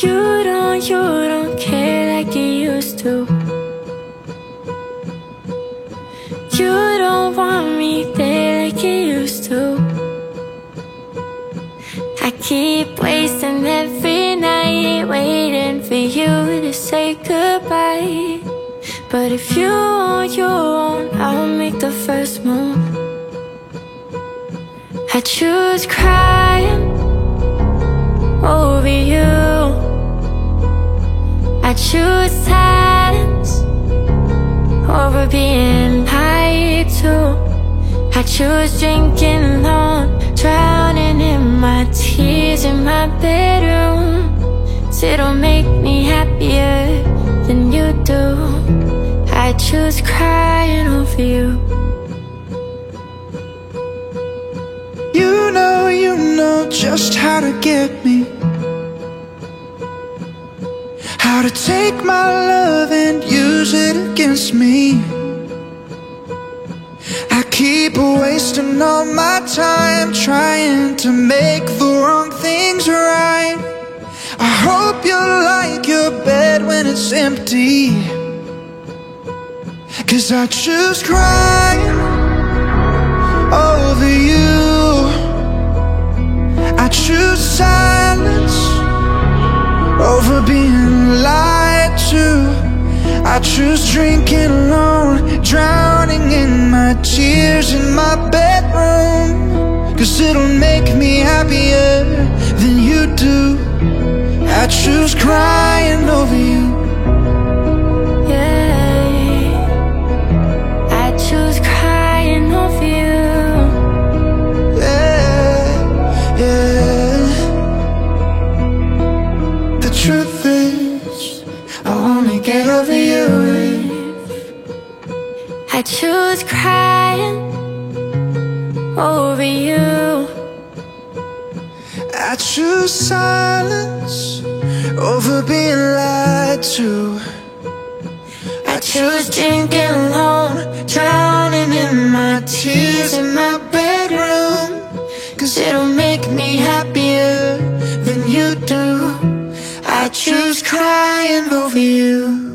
You don't care like you used to. You don't want me there like you used to. I keep wasting every night waiting for you to say goodbye. But if you won't, I'll make the first move. I choose crying over you. I choose silence over being lied to. I choose drinking alone, drowning in my tears in my bedroom. 'Cause it'll make me happier than you do. I choose crying over you. You know just how to get me, how to take my love and use it against me. I keep wasting all my time trying to make the wrong things right. I hope you like your bed when it's empty, 'cause I choose crying over you. I choose silence over being lied to. I choose drinking alone, drowning in my tears in my bedroom. 'Cause it'll make me happier than you do. I choose crying over you. Yeah, I choose crying over you. Yeah. The truth is, I'll only get over you. I choose crying over you. I choose silence over being lied to. I choose drinking alone, drowning in my tears in my bedroom. 'Cause it'll make me happier than you do. I choose crying over you.